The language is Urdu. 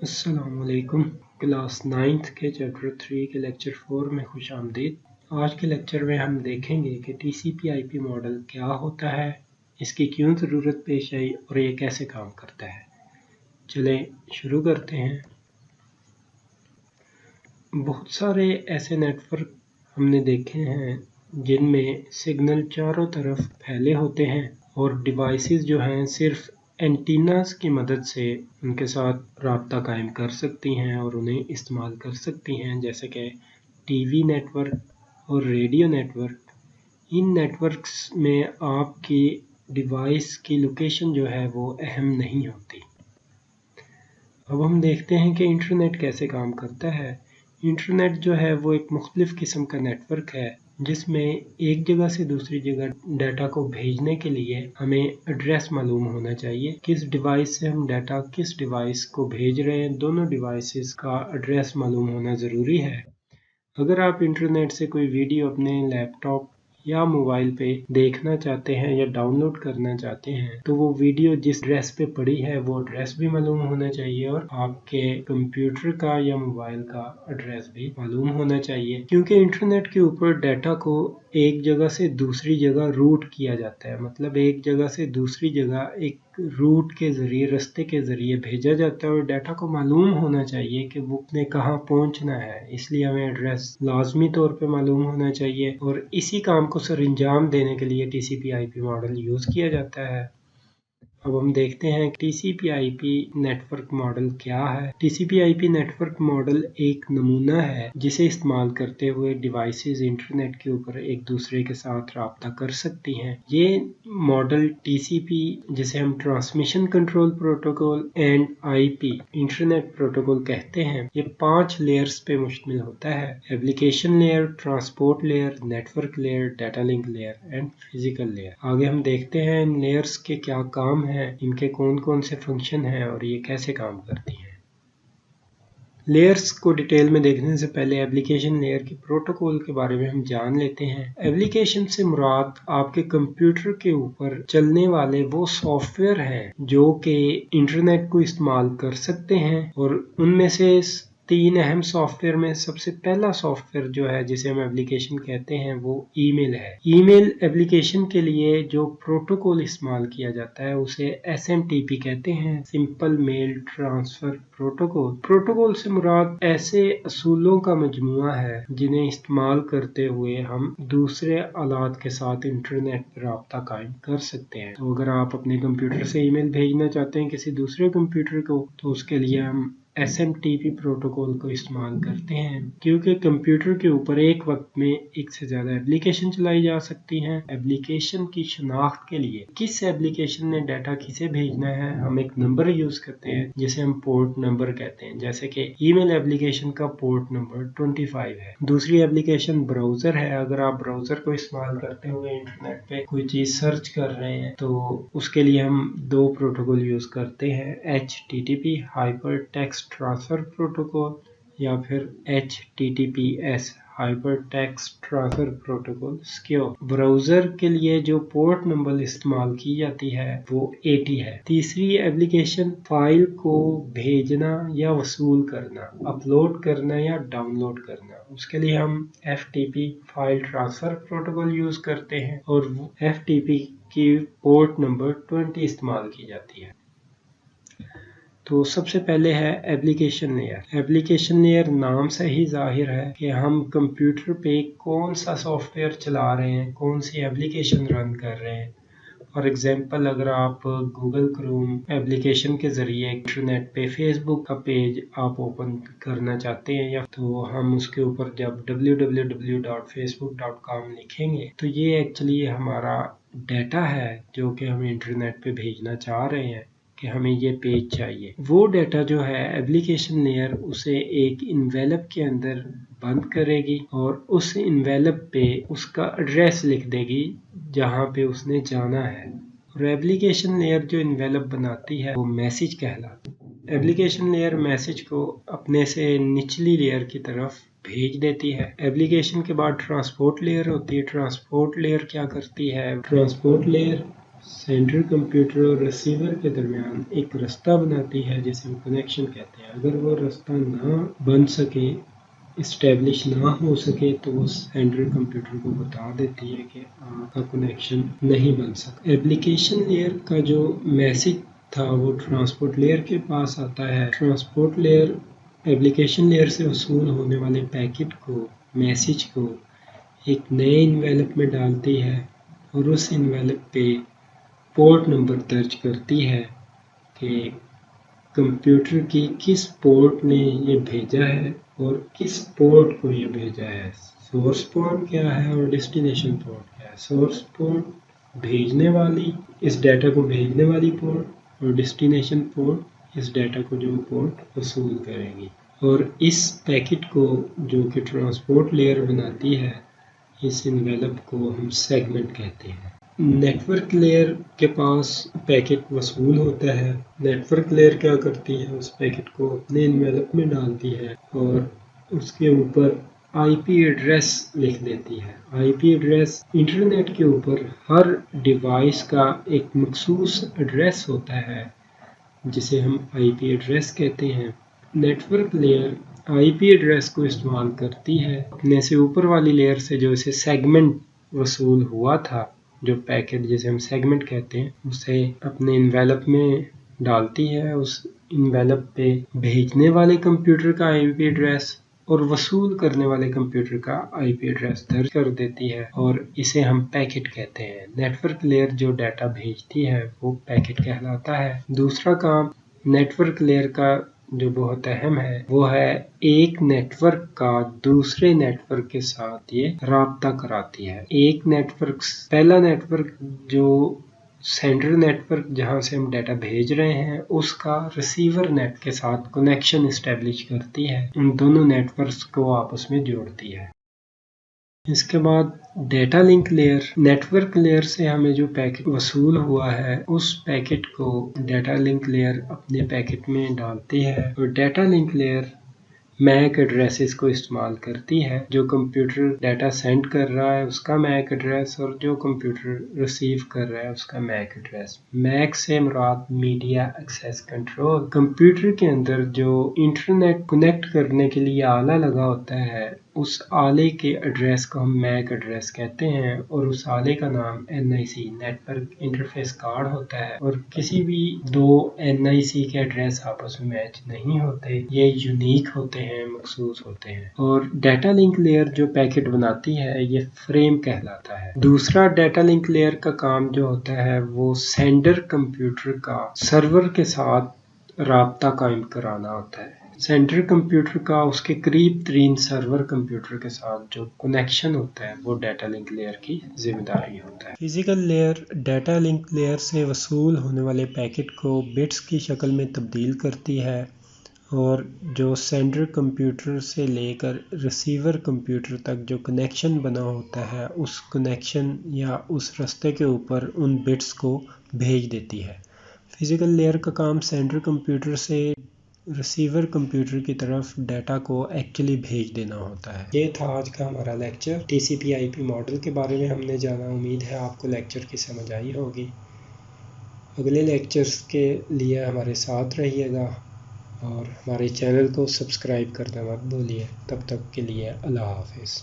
السلام علیکم۔ کلاس 9 کے چیپٹر 3 کے لیکچر 4 میں خوش آمدید۔ آج کے لیکچر میں ہم دیکھیں گے کہ ٹی سی پی آئی پی ماڈل کیا ہوتا ہے، اس کی کیوں ضرورت پیش آئی اور یہ کیسے کام کرتا ہے۔ چلیں شروع کرتے ہیں۔ بہت سارے ایسے نیٹ ورک ہم نے دیکھے ہیں جن میں سگنل چاروں طرف پھیلے ہوتے ہیں اور ڈیوائسز جو ہیں صرف اینٹیناز کی مدد سے ان کے ساتھ رابطہ قائم کر سکتی ہیں اور انہیں استعمال کر سکتی ہیں، جیسے کہ ٹی وی نیٹ ورک اور ریڈیو نیٹ ورک۔ ان نیٹ ورکس میں آپ کی ڈیوائس کی لوکیشن جو ہے وہ اہم نہیں ہوتی۔ اب ہم دیکھتے ہیں کہ انٹرنیٹ کیسے کام کرتا ہے۔ انٹرنیٹ جو ہے وہ ایک مختلف قسم کا نیٹ ورک ہے جس میں ایک جگہ سے دوسری جگہ ڈیٹا کو بھیجنے کے لیے ہمیں ایڈریس معلوم ہونا چاہیے۔ کس ڈیوائس سے ہم ڈیٹا کس ڈیوائس کو بھیج رہے ہیں، دونوں ڈیوائسز کا ایڈریس معلوم ہونا ضروری ہے۔ اگر آپ انٹرنیٹ سے کوئی ویڈیو اپنے لیپ ٹاپ یا موبائل پہ دیکھنا چاہتے ہیں یا ڈاؤن لوڈ کرنا چاہتے ہیں تو وہ ویڈیو جس ایڈریس پہ پڑی ہے وہ ایڈریس بھی معلوم ہونا چاہیے اور آپ کے کمپیوٹر کا یا موبائل کا ایڈریس بھی معلوم ہونا چاہیے، کیونکہ انٹرنیٹ کے اوپر ڈیٹا کو ایک جگہ سے دوسری جگہ روٹ کیا جاتا ہے، مطلب ایک جگہ سے دوسری جگہ ایک روٹ کے ذریعے، رستے کے ذریعے بھیجا جاتا ہے اور ڈیٹا کو معلوم ہونا چاہیے کہ وہ نے کہاں پہنچنا ہے، اس لیے ہمیں ایڈریس لازمی طور پہ معلوم ہونا چاہیے اور اسی کام کو سر انجام دینے کے لیے ٹی سی پی آئی پی ماڈل یوز کیا جاتا ہے۔ اب ہم دیکھتے ہیں ٹی سی پی آئی پی نیٹ ورک ماڈل کیا ہے۔ ٹی سی پی آئی پی نیٹ ورک ماڈل ایک نمونہ ہے جسے استعمال کرتے ہوئے ڈیوائسز انٹرنیٹ کے اوپر ایک دوسرے کے ساتھ رابطہ کر سکتی ہیں۔ یہ ماڈل ٹی سی پی، جسے ہم transmission control protocol and I P internet protocol کہتے ہیں، یہ 5 لیئرز پہ مشتمل ہوتا ہے: application layer, transport layer, network layer, data link layer and physical layer. آگے ہم دیکھتے ہیں ان لیئرز کے کیا کام ہیں، ان کے کون کون سے فنکشن ہیں اور یہ کیسے کام کرتی ہیں۔ لیئرز کو ڈیٹیل میں دیکھنے سے پہلے ایپلیکیشن لیئر کے پروٹوکول کے بارے میں ہم جان لیتے ہیں۔ ایپلیکیشن سے مراد آپ کے کمپیوٹر کے اوپر چلنے والے وہ سافٹ ویئر ہیں جو کہ انٹرنیٹ کو استعمال کر سکتے ہیں، اور ان میں سے 3 اہم سافٹ ویئر میں سب سے پہلا سافٹ ویئر جو ہے جسے ہم ایپلیکیشن کہتے ہیں وہ ای میل ہے۔ ای میل ایپلیکیشن کے لیے جو پروٹوکول استعمال کیا جاتا ہے اسے ایس ایم ٹی پی کہتے ہیں، سمپل میل ٹرانسفر پروٹوکول۔ پروٹوکول سے مراد ایسے اصولوں کا مجموعہ ہے جنہیں استعمال کرتے ہوئے ہم دوسرے آلات کے ساتھ انٹرنیٹ پر رابطہ قائم کر سکتے ہیں۔ تو اگر آپ اپنے کمپیوٹر سے ای میل بھیجنا چاہتے ہیں کسی دوسرے کمپیوٹر کو تو اس کے لیے ہم S M T P protocol کو استعمال کرتے ہیں، کیونکہ کمپیوٹر کے اوپر ایک وقت میں ایک سے زیادہ ایپلیکیشن چلائی جا سکتی ہیں۔ ایپلیکیشن کی شناخت کے لیے کس ایپلیکیشن نے ڈیٹا کسے بھیجنا ہے ہم ایک نمبر یوز کرتے ہیں جسے ہم پورٹ نمبر کہتے ہیں، جیسے کہ ای میل ایپلیکیشن کا پورٹ نمبر 25 ہے۔ دوسری ایپلیکیشن براؤزر ہے۔ اگر آپ براؤزر کو استعمال کرتے ہوئے انٹرنیٹ پہ کوئی چیز سرچ کر رہے ہیں تو اس کے لیے ہم 2 پروٹوکول یوز کرتے ہیں: H T T P hypertext transfer protocol یا پھر H T T P S hypertext transfer protocol secure. Browser کے لیے جو پورٹ نمبر استعمال کی جاتی ہے وہ 80 ہے۔ تیسری ایپلیکیشن فائل کو بھیجنا یا وصول کرنا، اپلوڈ کرنا یا ڈاؤن لوڈ کرنا، اس کے لیے ہم F T P file transfer protocol use کرتے ہیں اور ایف ٹی پی کی پورٹ نمبر 20 استعمال کی جاتی ہے۔ تو سب سے پہلے ہے ایپلیکیشن لیئر۔ ایپلیکیشن لیئر نام سے ہی ظاہر ہے کہ ہم کمپیوٹر پہ کون سا سافٹ ویئر چلا رہے ہیں، کون سی ایپلیکیشن رن کر رہے ہیں۔ فار ایگزامپل اگر آپ گوگل کروم ایپلیکیشن کے ذریعے انٹرنیٹ پہ فیس بک کا پیج آپ اوپن کرنا چاہتے ہیں تو ہم اس کے اوپر جب www.facebook.com لکھیں گے تو یہ ایکچولی ہمارا ڈیٹا ہے جو کہ ہم انٹرنیٹ پہ بھیجنا چاہ رہے ہیں کہ ہمیں یہ پیج چاہیے۔ وہ ڈیٹا جو ہے ایپلیکیشن لیئر اسے ایک انویلپ کے اندر بند کرے گی اور اس انویلپ پہ اس کا ایڈریس لکھ دے گی جہاں پہ اس نے جانا ہے، اور ایپلیکیشن لیئر جو انویلپ بناتی ہے وہ میسج کہلاتی ہے۔ ایپلیکیشن لیئر میسج کو اپنے سے نچلی لیئر کی طرف بھیج دیتی ہے۔ ایپلیکیشن کے بعد ٹرانسپورٹ لیئر ہوتی ہے۔ ٹرانسپورٹ لیئر کیا کرتی ہے؟ ٹرانسپورٹ لیئر سینڈر کمپیوٹر اور ریسیور کے درمیان ایک رستہ بناتی ہے جسے ہم کنیکشن کہتے ہیں۔ اگر وہ رستہ نہ بن سکے، اسٹیبلش نہ ہو سکے، تو وہ سینڈر کمپیوٹر کو بتا دیتی ہے کہ آپ کا کنیکشن نہیں بن سکا۔ ایپلیکیشن لیئر کا جو میسج تھا وہ ٹرانسپورٹ لیئر کے پاس آتا ہے۔ ٹرانسپورٹ لیئر ایپلیکیشن لیئر سے وصول ہونے والے پیکٹ کو، میسج کو ایک نئے انویلپ میں ڈالتی ہے اور اس انویلپ پہ پورٹ نمبر درج کرتی ہے کہ کمپیوٹر کی کس پورٹ نے یہ بھیجا ہے اور کس پورٹ کو یہ بھیجا ہے۔ سورس پورٹ کیا ہے اور ڈیسٹینیشن پورٹ کیا ہے۔ سورس پورٹ بھیجنے والی، اس ڈیٹا کو بھیجنے والی پورٹ، اور ڈیسٹینیشن پورٹ اس ڈیٹا کو جو پورٹ وصول کرے گی۔ اور اس پیکٹ کو جو کہ ٹرانسپورٹ لیئر بناتی ہے، اس انویلپ کو ہم سیگمنٹ کہتے ہیں۔ نیٹ ورک لیئر کے پاس پیکٹ وصول ہوتا ہے۔ نیٹ ورک لیئر کیا کرتی ہے، اس پیکٹ کو اپنے انویلپ میں ڈالتی ہے اور اس کے اوپر آئی پی ایڈریس لکھ دیتی ہے۔ آئی پی ایڈریس انٹرنیٹ کے اوپر ہر ڈیوائس کا ایک مخصوص ایڈریس ہوتا ہے جسے ہم آئی پی ایڈریس کہتے ہیں۔ نیٹ ورک لیئر آئی پی ایڈریس کو استعمال کرتی ہے اپنے سے اوپر والی لیئر سے جو اسے سیگمنٹ وصول ہوا تھا، جو پیکٹ جسے ہم سیگمنٹ کہتے ہیں، اسے اپنے انویلپ میں ڈالتی ہے۔ اس انویلپ پہ بھیجنے والے کمپیوٹر کا آئی پی ایڈریس اور وصول کرنے والے کمپیوٹر کا آئی پی ایڈریس درج کر دیتی ہے اور اسے ہم پیکٹ کہتے ہیں۔ نیٹ ورک لیئر جو ڈیٹا بھیجتی ہے وہ پیکٹ کہلاتا ہے۔ دوسرا کام نیٹ ورک لیئر کا جو بہت اہم ہے وہ ہے ایک نیٹ ورک کا دوسرے نیٹ ورک کے ساتھ یہ رابطہ کراتی ہے۔ ایک نیٹ ورک، پہلا نیٹ ورک جو سینڈر نیٹ ورک جہاں سے ہم ڈیٹا بھیج رہے ہیں، اس کا ریسیور نیٹ کے ساتھ کنیکشن اسٹیبلش کرتی ہے، ان دونوں نیٹ ورکس کو آپس میں جوڑتی ہے۔ اس کے بعد data link layer, network layer سے ہمیں جو پیکٹ وصول ہوا ہے اس پیکٹ کو ڈیٹا لنک لیئر اپنے پیکٹ میں ڈالتی ہے اور data link layer MAC addresses کو استعمال کرتی ہے۔ جو کمپیوٹر ڈیٹا سینڈ کر رہا ہے اس کا میک ایڈریس اور جو کمپیوٹر ریسیو کر رہا ہے اس کا میک ایڈریس۔ میک سے مراد میڈیا ایکسیس کنٹرول۔ کمپیوٹر کے اندر جو انٹرنیٹ کنیکٹ کرنے کے لیے آلہ لگا ہوتا ہے، اس آلے کے ایڈریس کو ہم میک ایڈریس کہتے ہیں اور اس آلے کا نام NIC network interface card ہوتا ہے، اور کسی بھی دو NIC کے ایڈریس آپس میں میچ نہیں ہوتے، یہ یونیک ہوتے ہیں، مخصوص ہوتے ہیں۔ اور ڈیٹا لنک لیئر جو پیکٹ بناتی ہے یہ فریم کہلاتا ہے۔ دوسرا ڈیٹا لنک لیئر کا کام جو ہوتا ہے وہ سینڈر کمپیوٹر کا سرور کے ساتھ رابطہ قائم کرانا ہوتا ہے۔ سینڈر کمپیوٹر کا اس کے قریب ترین سرور کمپیوٹر کے ساتھ جو کنیکشن ہوتا ہے وہ ڈیٹا لنک لیئر کی ذمہ داری ہوتا ہے۔ Physical layer data link layer سے وصول ہونے والے پیکٹ کو بٹس کی شکل میں تبدیل کرتی ہے اور جو سینڈر کمپیوٹر سے لے کر ریسیور کمپیوٹر تک جو کنیکشن بنا ہوتا ہے اس کنیکشن یا اس رستے کے اوپر ان بٹس کو بھیج دیتی ہے۔ فزیکل لیئر کا کام سینڈر کمپیوٹر سے ریسیور کمپیوٹر کی طرف ڈیٹا کو ایکچولی بھیج دینا ہوتا ہے۔ یہ تھا آج کا ہمارا لیکچر TCP/IP ماڈل کے بارے میں ہم نے جانا۔ امید ہے آپ کو لیکچر کی سمجھ آئی ہوگی۔ اگلے لیکچرز کے لیے ہمارے ساتھ رہیے گا اور ہمارے چینل کو سبسکرائب کرنا مت بھولیے۔ تب تک کے لیے اللہ حافظ۔